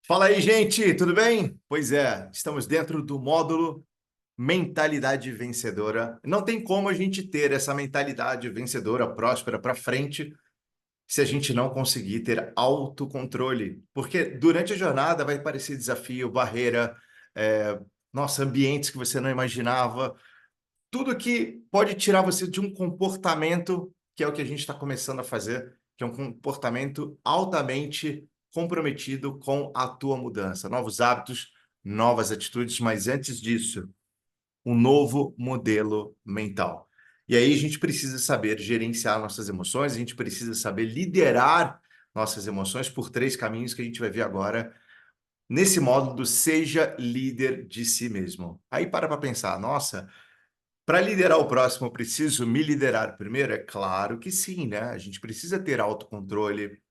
Fala aí, gente, tudo bem? Pois é, estamos dentro do módulo Mentalidade Vencedora. Não tem como a gente ter essa mentalidade vencedora, próspera para frente, se a gente não conseguir ter autocontrole. Porque durante a jornada vai aparecer desafio, barreira, é, nossa, ambientes que você não imaginava, tudo que pode tirar você de um comportamento, que é o que a gente está começando a fazer, que é um comportamento altamente comprometido com a tua mudança, novos hábitos, novas atitudes, mas antes disso, um novo modelo mental. E aí a gente precisa saber gerenciar nossas emoções, a gente precisa saber liderar nossas emoções por três caminhos que a gente vai ver agora nesse módulo do Seja Líder de Si Mesmo. Aí para pensar, nossa, para liderar o próximo, eu preciso me liderar primeiro? É claro que sim, né? A gente precisa ter autocontrole.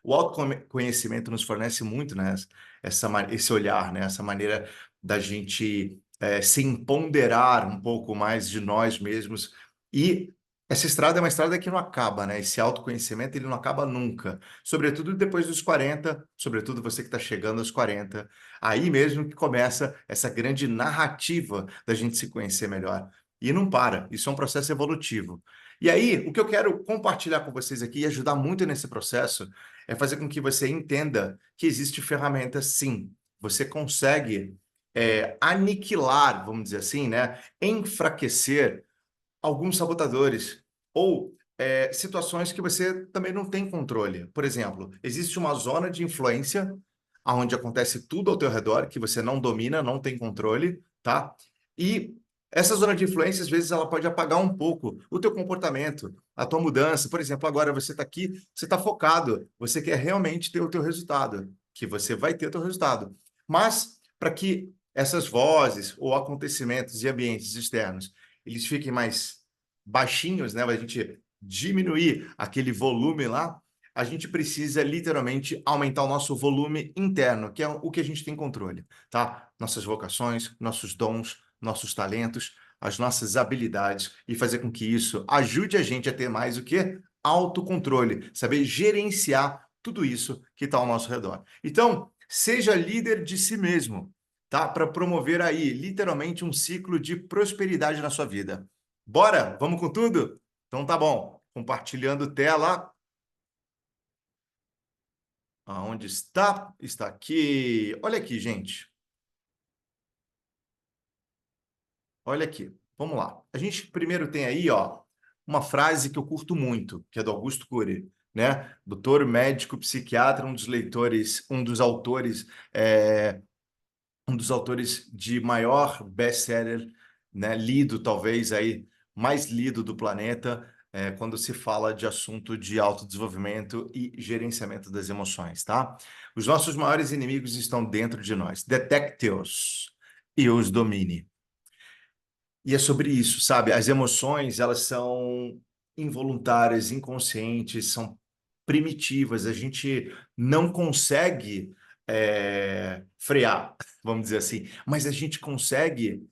O autoconhecimento nos fornece muito, né? Esse olhar, né? Essa maneira da gente se empoderar um pouco mais de nós mesmos. E essa estrada é uma estrada que não acaba, né? Esse autoconhecimento, ele não acaba nunca. Sobretudo depois dos 40, sobretudo você que está chegando aos 40. Aí mesmo que começa essa grande narrativa da gente se conhecer melhor. E não para, isso é um processo evolutivo. E aí, o que eu quero compartilhar com vocês aqui e ajudar muito nesse processo é fazer com que você entenda que existe ferramentas, sim. Você consegue aniquilar, vamos dizer assim, né? Enfraquecer alguns sabotadores ou situações que você também não tem controle. Por exemplo, existe uma zona de influência onde acontece tudo ao teu redor que você não domina, não tem controle, tá? E essa zona de influência, às vezes, ela pode apagar um pouco o teu comportamento, a tua mudança. Por exemplo, agora você está aqui, você está focado, você quer realmente ter o teu resultado, que você vai ter o teu resultado. Mas, para que essas vozes ou acontecimentos e ambientes externos, eles fiquem mais baixinhos, né? A gente diminuir aquele volume lá, a gente precisa literalmente aumentar o nosso volume interno, que é o que a gente tem controle, tá? Nossas vocações, nossos dons, nossos talentos, as nossas habilidades e fazer com que isso ajude a gente a ter mais o que? Autocontrole, saber gerenciar tudo isso que está ao nosso redor. Então, seja líder de si mesmo, tá? Para promover aí literalmente um ciclo de prosperidade na sua vida. Bora? Vamos com tudo? Então tá bom. Compartilhando tela. Aonde está? Está aqui. Olha aqui, gente. Olha aqui. Vamos lá. A gente primeiro tem aí, ó, uma frase que eu curto muito, que é do Augusto Cury, né? Doutor, médico, psiquiatra, é, um dos autores de maior best-seller, né? Lido, talvez aí mais lido do planeta, quando se fala de assunto de autodesenvolvimento e gerenciamento das emoções, tá? Os nossos maiores inimigos estão dentro de nós. Detecte-os e os domine. E é sobre isso, sabe? As emoções, elas são involuntárias, inconscientes, são primitivas. A gente não consegue frear, vamos dizer assim, mas a gente consegue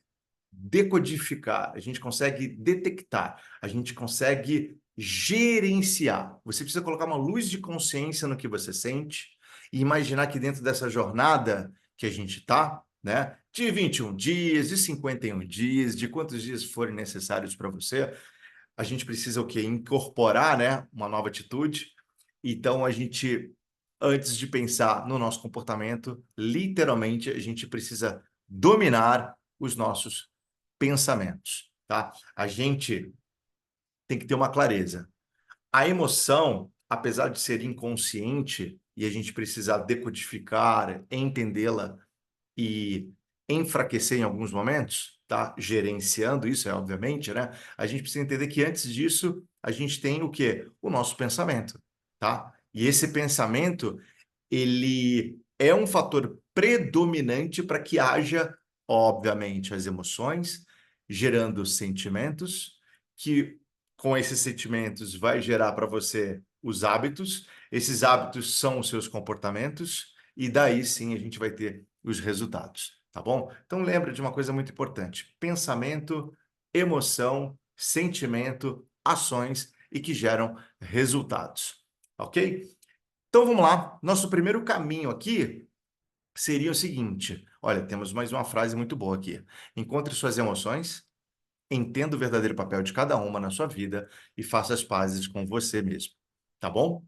decodificar, a gente consegue detectar, a gente consegue gerenciar. Você precisa colocar uma luz de consciência no que você sente e imaginar que dentro dessa jornada que a gente está, né, de 21 dias, de 51 dias, de quantos dias forem necessários para você, a gente precisa o quê? Incorporar, né, uma nova atitude. Então, a gente, antes de pensar no nosso comportamento, literalmente, a gente precisa dominar os nossos pensamentos, tá? A gente tem que ter uma clareza. A emoção, apesar de ser inconsciente e a gente precisar decodificar, entendê-la e enfraquecer em alguns momentos, tá? Gerenciando isso, obviamente, né? A gente precisa entender que antes disso, a gente tem o quê? O nosso pensamento, tá? E esse pensamento, ele é um fator predominante para que haja, obviamente, as emoções, gerando sentimentos, que com esses sentimentos vai gerar para você os hábitos, esses hábitos são os seus comportamentos, e daí sim a gente vai ter os resultados, tá bom? Então lembra de uma coisa muito importante: pensamento, emoção, sentimento, ações e que geram resultados, ok? Então vamos lá. Nosso primeiro caminho aqui seria o seguinte: olha, temos mais uma frase muito boa aqui. Encontre suas emoções, entenda o verdadeiro papel de cada uma na sua vida e faça as pazes com você mesmo. Tá bom?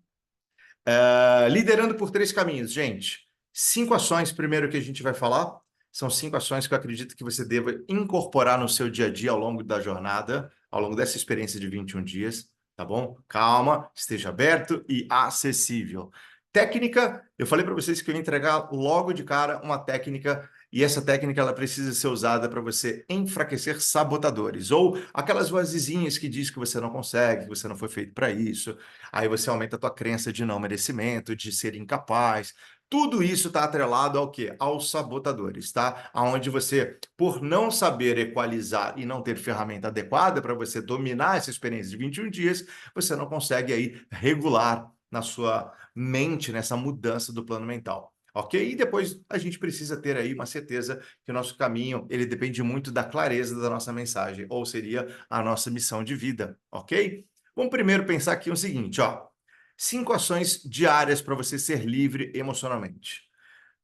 Liderando por 3 caminhos, gente. 5 ações, primeiro que a gente vai falar, são 5 ações que eu acredito que você deva incorporar no seu dia a dia ao longo da jornada, ao longo dessa experiência de 21 dias, tá bom? Calma, esteja aberto e acessível. Técnica, eu falei para vocês que eu ia entregar logo de cara uma técnica, e essa técnica ela precisa ser usada para você enfraquecer sabotadores, ou aquelas vozinhas que diz que você não consegue, que você não foi feito para isso. Aí você aumenta a tua crença de não merecimento, de ser incapaz. Tudo isso está atrelado ao quê? Aos sabotadores, tá? Aonde você, por não saber equalizar e não ter ferramenta adequada para você dominar essa experiência de 21 dias, você não consegue aí regular na sua mente, nessa mudança do plano mental. Ok? E depois a gente precisa ter aí uma certeza que o nosso caminho, ele depende muito da clareza da nossa mensagem, ou seria a nossa missão de vida, ok? Vamos primeiro pensar aqui o seguinte, ó. 5 ações diárias para você ser livre emocionalmente.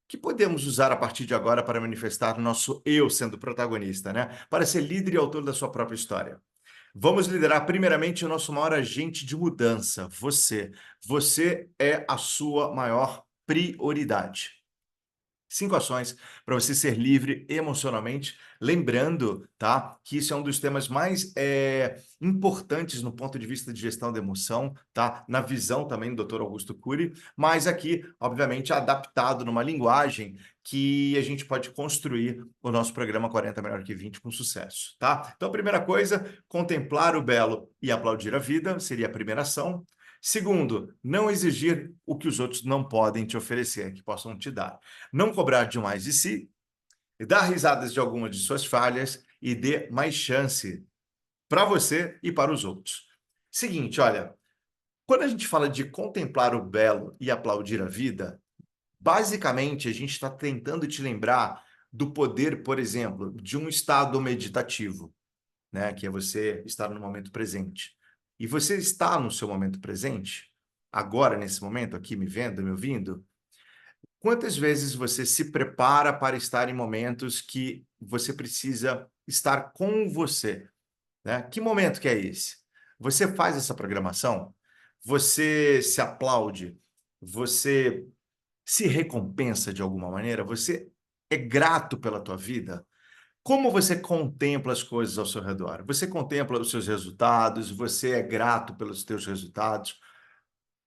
Que podemos usar a partir de agora para manifestar nosso eu sendo protagonista, né? Para ser líder e autor da sua própria história. Vamos liderar primeiramente o nosso maior agente de mudança, você. Você é a sua maior prioridade. 5 ações para você ser livre emocionalmente. Lembrando, tá, que isso é um dos temas mais importantes no ponto de vista de gestão da emoção, tá? Na visão também do Dr. Augusto Cury, mas aqui, obviamente, adaptado numa linguagem que a gente pode construir o nosso programa 40 Melhor que 20 com sucesso, tá? Então, a primeira coisa, contemplar o belo e aplaudir a vida, seria a primeira ação. Segundo, não exigir o que os outros não podem te oferecer, que possam te dar. Não cobrar demais de si, dar risadas de algumas de suas falhas e dê mais chance para você e para os outros. Seguinte, olha, quando a gente fala de contemplar o belo e aplaudir a vida, basicamente a gente está tentando te lembrar do poder, por exemplo, de um estado meditativo, né? Que é você estar no momento presente. E você está no seu momento presente, agora, nesse momento, aqui me vendo, me ouvindo? Quantas vezes você se prepara para estar em momentos que você precisa estar com você, né? Que momento que é esse? Você faz essa programação? Você se aplaude? Você se recompensa de alguma maneira? Você é grato pela tua vida? Como você contempla as coisas ao seu redor? Você contempla os seus resultados? Você é grato pelos teus resultados?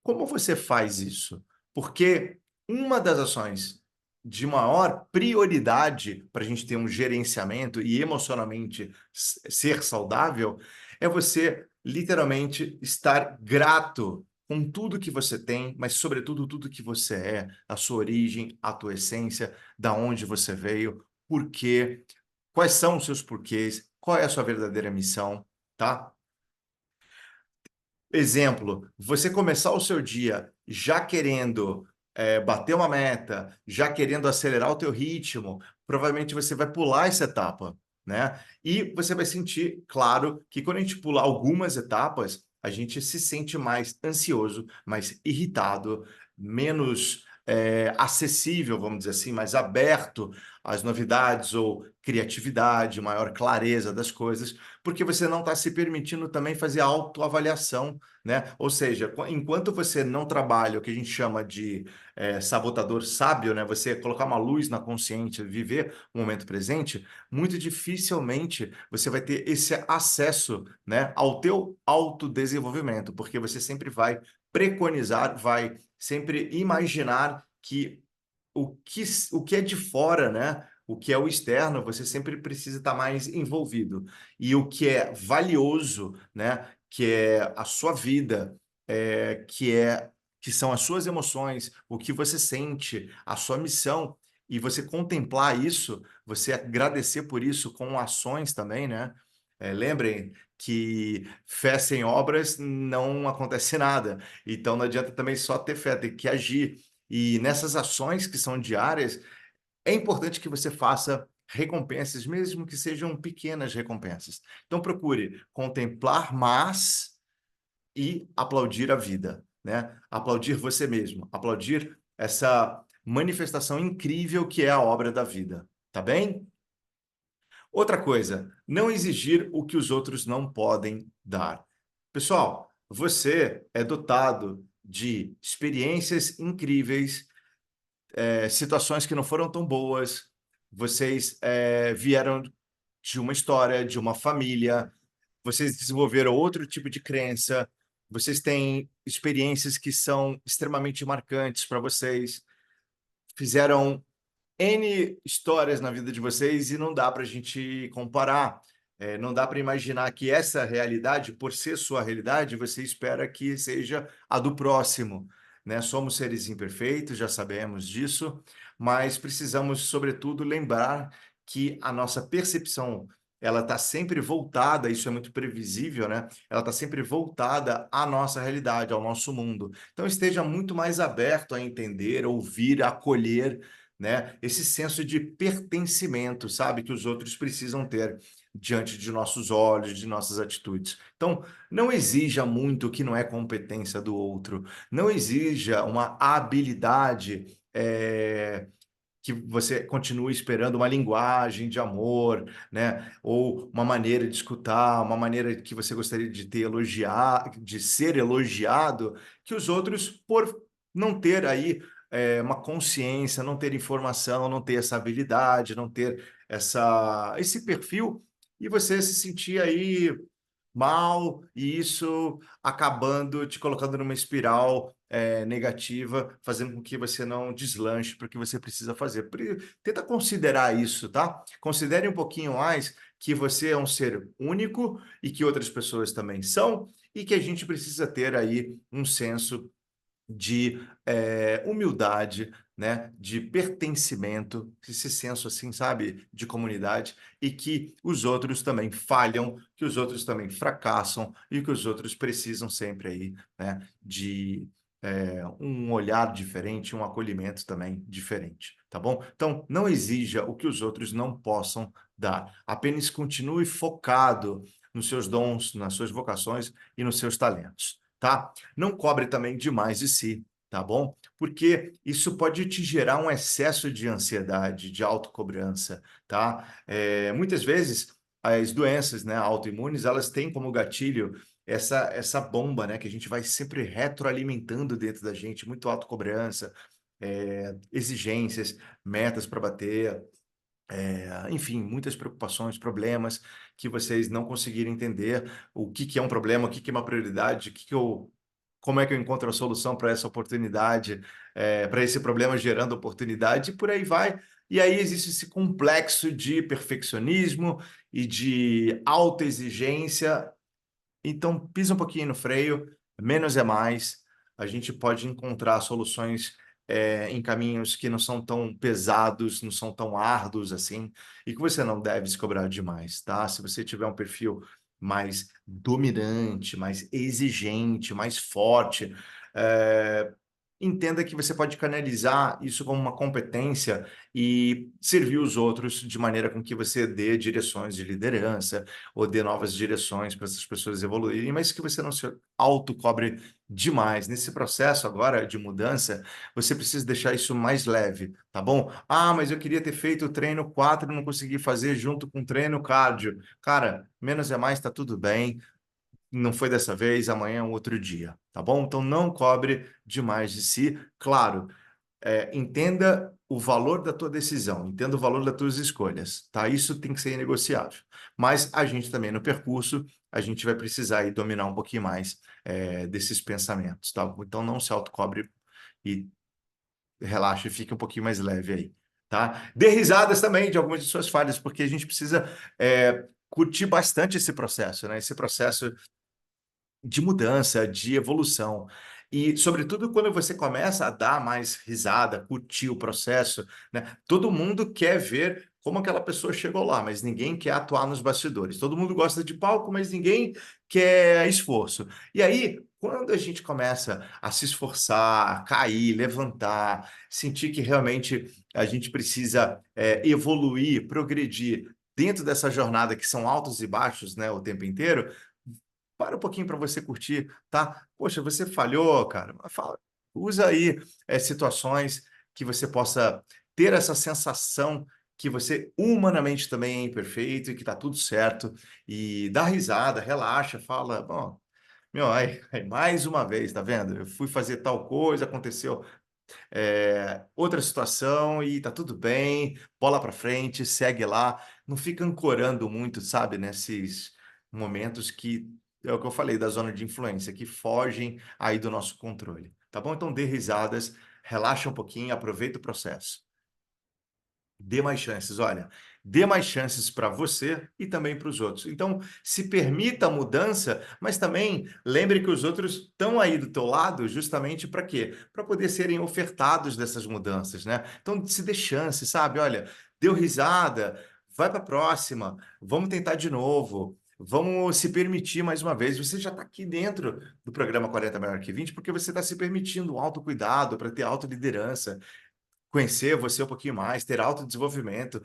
Como você faz isso? Porque uma das ações de maior prioridade para a gente ter um gerenciamento e emocionalmente ser saudável é você literalmente estar grato com tudo que você tem, mas sobretudo tudo que você é, a sua origem, a tua essência, da onde você veio, por quê, quais são os seus porquês, qual é a sua verdadeira missão, tá? Exemplo, você começar o seu dia já querendo bater uma meta, já querendo acelerar o teu ritmo, provavelmente você vai pular essa etapa, né? E você vai sentir, claro, que quando a gente pula algumas etapas, a gente se sente mais ansioso, mais irritado, menos acessível, vamos dizer assim, mais aberto às novidades ou criatividade, maior clareza das coisas, porque você não está se permitindo também fazer autoavaliação, né? Ou seja, enquanto você não trabalha o que a gente chama de sabotador sábio, né? Você colocar uma luz na consciência, viver o momento presente, muito dificilmente você vai ter esse acesso, né, ao teu autodesenvolvimento, porque você sempre vai preconizar, vai sempre imaginar que o que é de fora, né? O que é o externo, você sempre precisa estar mais envolvido. E o que é valioso, né? Que é a sua vida, que são as suas emoções, o que você sente, a sua missão, e você contemplar isso, você agradecer por isso com ações também, né? Lembrem que fé sem obras não acontece nada. Então não adianta também só ter fé, tem que agir. E nessas ações que são diárias, é importante que você faça recompensas, mesmo que sejam pequenas recompensas. Então procure contemplar mais e aplaudir a vida, né? Aplaudir você mesmo, aplaudir essa manifestação incrível que é a obra da vida, tá bem? Outra coisa, não exigir o que os outros não podem dar. Pessoal, você é dotado de experiências incríveis, situações que não foram tão boas, vocês vieram de uma história, de uma família, vocês desenvolveram outro tipo de crença, vocês têm experiências que são extremamente marcantes para vocês, fizeram N histórias na vida de vocês e não dá para a gente comparar. Não dá para imaginar que essa realidade, por ser sua realidade, você espera que seja a do próximo, né? Somos seres imperfeitos, já sabemos disso, mas precisamos, sobretudo, lembrar que a nossa percepção ela está sempre voltada, isso é muito previsível, né? Ela está sempre voltada à nossa realidade, ao nosso mundo. Então esteja muito mais aberto a entender, ouvir, acolher, né? Esse senso de pertencimento, sabe, que os outros precisam ter diante de nossos olhos, de nossas atitudes. Então, não exija muito que não é competência do outro, não exija uma habilidade que você continue esperando uma linguagem de amor, né? Ou uma maneira de escutar, uma maneira que você gostaria de ter elogiar, de ser elogiado, que os outros, por não ter aí uma consciência, não ter informação, não ter essa habilidade, não ter esse perfil, e você se sentir aí mal, e isso acabando te colocando numa espiral negativa, fazendo com que você não deslanche para o que você precisa fazer. Tenta considerar isso, tá? Considere um pouquinho mais que você é um ser único e que outras pessoas também são, e que a gente precisa ter aí um senso de humildade, né, de pertencimento, esse senso assim, sabe, de comunidade, e que os outros também falham, que os outros também fracassam e que os outros precisam sempre aí, né, de um olhar diferente, um acolhimento também diferente, tá bom? Então, não exija o que os outros não possam dar, apenas continue focado nos seus dons, nas suas vocações e nos seus talentos, tá? Não cobre também demais de si, tá bom? Porque isso pode te gerar um excesso de ansiedade, de autocobrança, tá? Muitas vezes as doenças, né, autoimunes, elas têm como gatilho essa bomba, né, que a gente vai sempre retroalimentando dentro da gente, muito autocobrança, exigências, metas para bater, enfim, muitas preocupações, problemas que vocês não conseguiram entender o que que é um problema, o que que é uma prioridade, como é que eu encontro a solução para essa oportunidade, para esse problema gerando oportunidade, e por aí vai. E aí existe esse complexo de perfeccionismo e de autoexigência. Então, pisa um pouquinho no freio, menos é mais. A gente pode encontrar soluções em caminhos que não são tão pesados, não são tão árduos assim, e que você não deve se cobrar demais, tá? Se você tiver um perfil mais dominante, mais exigente, mais forte, eh, entenda que você pode canalizar isso como uma competência e servir os outros de maneira com que você dê direções de liderança, ou dê novas direções para essas pessoas evoluírem, mas que você não se autocobre demais. Nesse processo agora de mudança, você precisa deixar isso mais leve, tá bom? Ah, mas eu queria ter feito o treino 4 e não consegui fazer junto com o treino cardio. Cara, menos é mais, tá tudo bem. Não foi dessa vez, amanhã é um outro dia, tá bom? Então não cobre demais de si. Claro, entenda o valor da tua decisão, entenda o valor das tuas escolhas, tá? Isso tem que ser inegociável. Mas a gente também, no percurso, a gente vai precisar aí dominar um pouquinho mais desses pensamentos, tá? Então não se autocobre e relaxe, fique um pouquinho mais leve aí, tá? Dê risadas também de algumas de suas falhas, porque a gente precisa curtir bastante esse processo, né? Esse processo de mudança, de evolução. E, sobretudo, quando você começa a dar mais risada, curtir o processo, né? Todo mundo quer ver como aquela pessoa chegou lá, mas ninguém quer atuar nos bastidores. Todo mundo gosta de palco, mas ninguém quer esforço. E aí, quando a gente começa a se esforçar, a cair, levantar, sentir que realmente a gente precisa evoluir, progredir dentro dessa jornada que são altos e baixos, né, o tempo inteiro, para um pouquinho para você curtir, tá? Poxa, você falhou, cara. Usa aí situações que você possa ter essa sensação que você humanamente também é imperfeito e que está tudo certo, e dá risada, relaxa, fala, bom, meu, aí mais uma vez, tá vendo? Eu fui fazer tal coisa, aconteceu outra situação e tá tudo bem, bola para frente, segue lá, não fica ancorando muito, sabe, nesses momentos que é o que eu falei da zona de influência, que fogem aí do nosso controle, tá bom? Então dê risadas, relaxa um pouquinho, aproveita o processo. Dê mais chances, olha, dê mais chances para você e também para os outros. Então, se permita a mudança, mas também lembre que os outros estão aí do teu lado justamente para quê? Para poder serem ofertados dessas mudanças, né? Então, se dê chance, sabe? Olha, deu risada, vai para a próxima, vamos tentar de novo. Vamos se permitir mais uma vez. Você já está aqui dentro do programa 40 Melhor que 20, porque você está se permitindo um autocuidado para ter autoliderança, conhecer você um pouquinho mais, ter autodesenvolvimento,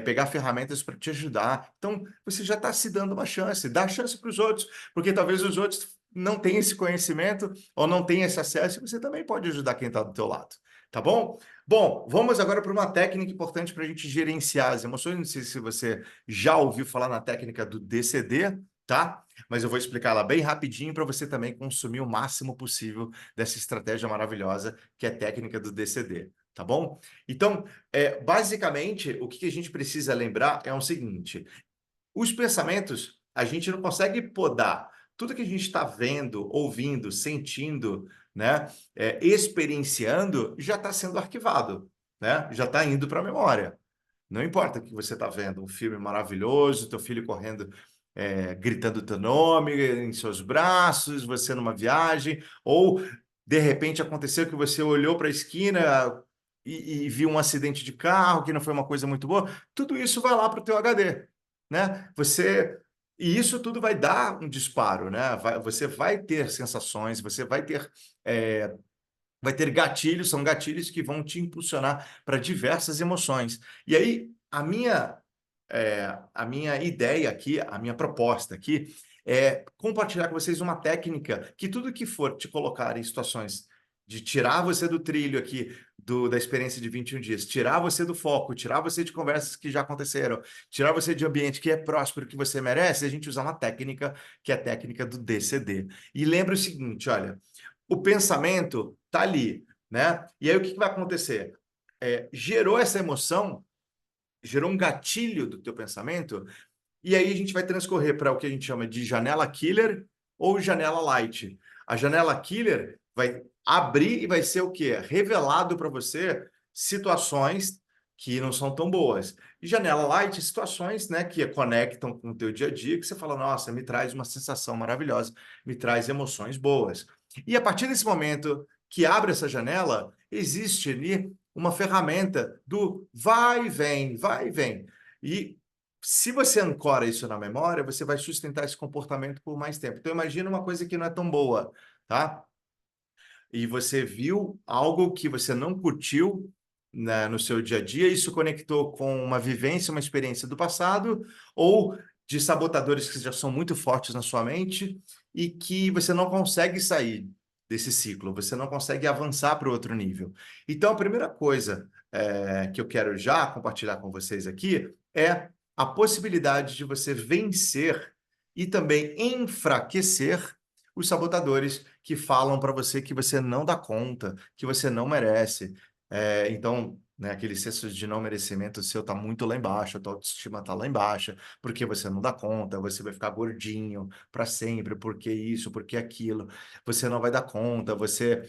pegar ferramentas para te ajudar. Então, você já está se dando uma chance, dá chance para os outros, porque talvez os outros não tenham esse conhecimento ou não tenham esse acesso, e você também pode ajudar quem está do teu lado, tá bom? Bom, vamos agora para uma técnica importante para a gente gerenciar as emoções. Não sei se você já ouviu falar na técnica do DCD, tá? Mas eu vou explicar ela bem rapidinho para você também consumir o máximo possível dessa estratégia maravilhosa que é a técnica do DCD. Tá bom? Então, basicamente, o que a gente precisa lembrar é o seguinte: os pensamentos, a gente não consegue podar. Tudo que a gente está vendo, ouvindo, sentindo, né, experienciando, já está sendo arquivado, né? Já está indo para a memória. Não importa o que você está vendo, um filme maravilhoso, teu filho correndo, gritando teu nome em seus braços, você numa viagem, ou de repente aconteceu que você olhou para a esquina e viu um acidente de carro que não foi uma coisa muito boa, tudo isso vai lá para o teu HD, né? E isso tudo vai dar um disparo, né? Você vai ter sensações, você vai ter gatilhos, são gatilhos que vão te impulsionar para diversas emoções. E aí, a minha ideia aqui, a minha proposta aqui, é compartilhar com vocês uma técnica que tudo que for te colocar em situações de tirar você do trilho aqui, da experiência de 21 dias, tirar você do foco, tirar você de conversas que já aconteceram, tirar você de ambiente que é próspero, que você merece, a gente usar uma técnica que é a técnica do DCD. E lembra o seguinte, olha, o pensamento tá ali, né? E aí o que vai acontecer? Gerou essa emoção, gerou um gatilho do teu pensamento, e aí a gente vai transcorrer para o que a gente chama de janela killer ou janela light. A janela killer vai abrir e vai ser o quê? Revelado para você situações que não são tão boas. E janela light, situações, né, que conectam com o teu dia a dia, que você fala, nossa, me traz uma sensação maravilhosa, me traz emoções boas. E a partir desse momento que abre essa janela, existe ali uma ferramenta do vai e vem, vai e vem. E se você ancora isso na memória, você vai sustentar esse comportamento por mais tempo. Então, imagina uma coisa que não é tão boa, tá? E você viu algo que você não curtiu, né, no seu dia a dia, isso conectou com uma vivência, uma experiência do passado, ou de sabotadores que já são muito fortes na sua mente e que você não consegue sair desse ciclo, você não consegue avançar para o outro nível. Então, a primeira coisa que eu quero já compartilhar com vocês aqui é a possibilidade de você vencer e também enfraquecer os sabotadores que falam para você que você não dá conta, que você não merece. Então, né, aquele senso de não merecimento seu está muito lá embaixo, a tua autoestima está lá embaixo, porque você não dá conta, você vai ficar gordinho para sempre, porque isso, porque aquilo, você não vai dar conta, você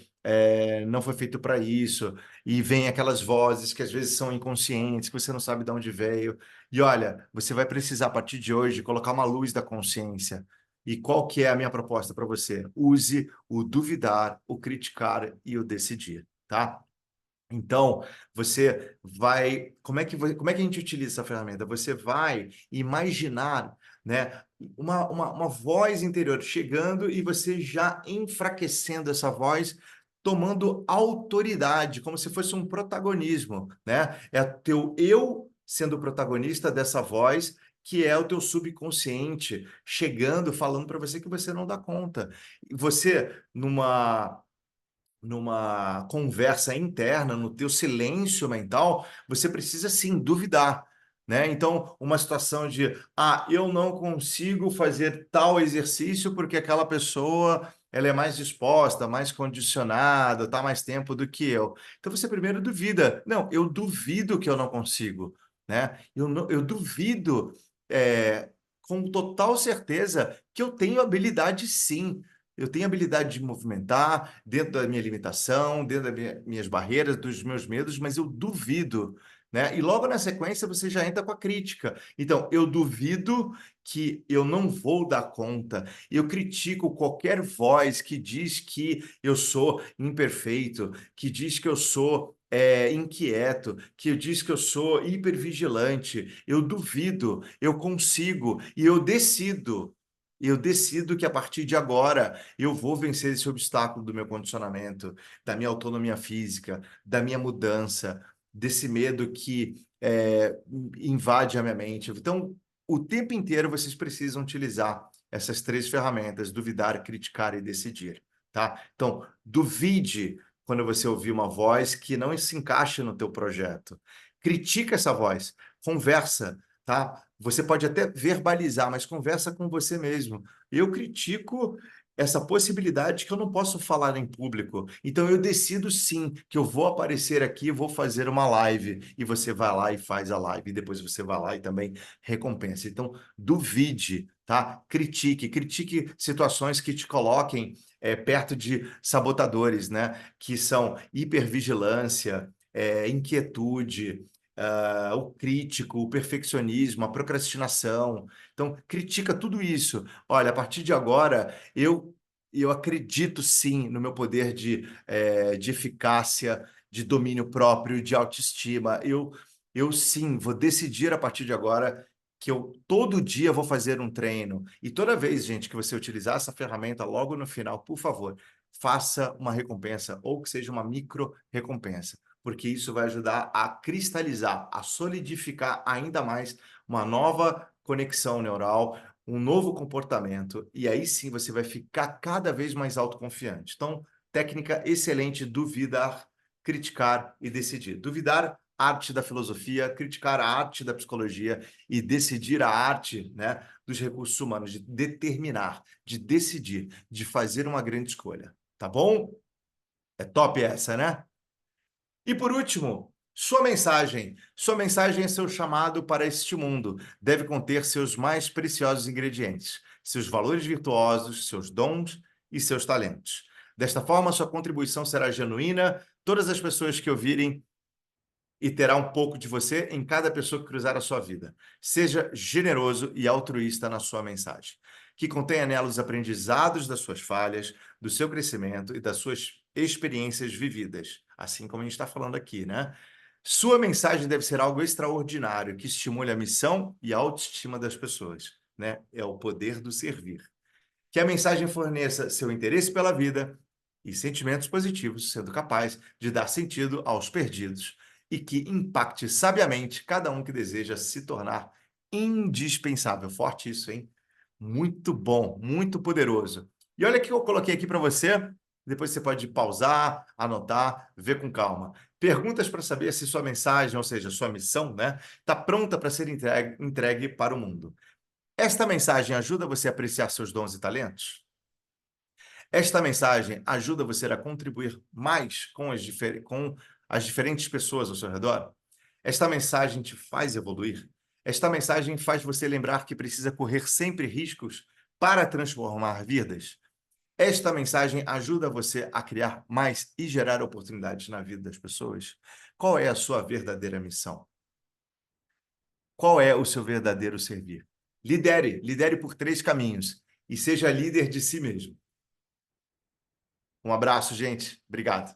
não foi feito para isso, e vem aquelas vozes que às vezes são inconscientes, que você não sabe de onde veio. E olha, você vai precisar, a partir de hoje, colocar uma luz da consciência. E qual que é a minha proposta para você? Use o duvidar, o criticar e o decidir, tá? Então, você vai. Como é que a gente utiliza essa ferramenta? Você vai imaginar, né, uma voz interior chegando e você já enfraquecendo essa voz, tomando autoridade, como se fosse um protagonismo, né? É o teu eu sendo o protagonista dessa voz, que é o teu subconsciente chegando, falando para você que você não dá conta. E você, numa numa conversa interna, no teu silêncio mental, você precisa sim duvidar, né? Então, uma situação de, eu não consigo fazer tal exercício porque aquela pessoa, ela é mais disposta, mais condicionada, está mais tempo do que eu. Então, você primeiro duvida. Não, eu duvido que eu não consigo, né? Eu duvido, com total certeza que eu tenho habilidade sim. Eu tenho habilidade de movimentar dentro da minha limitação, dentro das minhas barreiras, dos meus medos, mas eu duvido, né? E logo na sequência você já entra com a crítica. Então, eu duvido que eu não vou dar conta. Eu critico qualquer voz que diz que eu sou imperfeito, que diz que eu sou inquieto, que diz que eu sou hipervigilante. Eu duvido, eu consigo e eu decido. Eu decido que a partir de agora eu vou vencer esse obstáculo do meu condicionamento, da minha autonomia física, da minha mudança, desse medo que invade a minha mente. Então, o tempo inteiro vocês precisam utilizar essas três ferramentas: duvidar, criticar e decidir, tá? Então, duvide quando você ouvir uma voz que não se encaixa no teu projeto. Critica essa voz, conversa, tá? Você pode até verbalizar, mas conversa com você mesmo. Eu critico essa possibilidade que eu não posso falar em público. Então eu decido sim que eu vou aparecer aqui, vou fazer uma live e você vai lá e faz a live e depois você vai lá e também recompensa. Então duvide, tá? Critique situações que te coloquem perto de sabotadores, né? Que são hipervigilância, inquietude, o crítico, o perfeccionismo, a procrastinação. Então, critica tudo isso. Olha, a partir de agora, eu acredito sim no meu poder de eficácia, de domínio próprio, de autoestima. Eu sim vou decidir a partir de agora que eu todo dia vou fazer um treino. E toda vez, gente, que você utilizar essa ferramenta logo no final, por favor, faça uma recompensa ou que seja uma micro recompensa, porque isso vai ajudar a cristalizar, a solidificar ainda mais uma nova conexão neural, um novo comportamento, e aí sim você vai ficar cada vez mais autoconfiante. Então, técnica excelente: duvidar, criticar e decidir. Duvidar, arte da filosofia; criticar, a arte da psicologia; e decidir, a arte, né, dos recursos humanos, de determinar, de decidir, de fazer uma grande escolha. Tá bom? É top essa, né? E por último, sua mensagem. Sua mensagem é seu chamado para este mundo. Deve conter seus mais preciosos ingredientes, seus valores virtuosos, seus dons e seus talentos. Desta forma, sua contribuição será genuína. Todas as pessoas que ouvirem e terá um pouco de você em cada pessoa que cruzar a sua vida. Seja generoso e altruísta na sua mensagem, que contenha nela os aprendizados das suas falhas, do seu crescimento e das suas experiências vividas, assim como a gente está falando aqui, né? Sua mensagem deve ser algo extraordinário, que estimule a missão e a autoestima das pessoas, né? É o poder do servir. Que a mensagem forneça seu interesse pela vida e sentimentos positivos, sendo capaz de dar sentido aos perdidos, e que impacte sabiamente cada um que deseja se tornar indispensável. Forte isso, hein? Muito bom, muito poderoso. E olha o que eu coloquei aqui para você. Depois você pode pausar, anotar, ver com calma. Perguntas para saber se sua mensagem, ou seja, sua missão, né, está pronta para ser entregue para o mundo. Esta mensagem ajuda você a apreciar seus dons e talentos? Esta mensagem ajuda você a contribuir mais com as diferentes pessoas ao seu redor? Esta mensagem te faz evoluir? Esta mensagem faz você lembrar que precisa correr sempre riscos para transformar vidas? Esta mensagem ajuda você a criar mais e gerar oportunidades na vida das pessoas? Qual é a sua verdadeira missão? Qual é o seu verdadeiro servir? Lidere por três caminhos e seja líder de si mesmo. Um abraço, gente. Obrigado.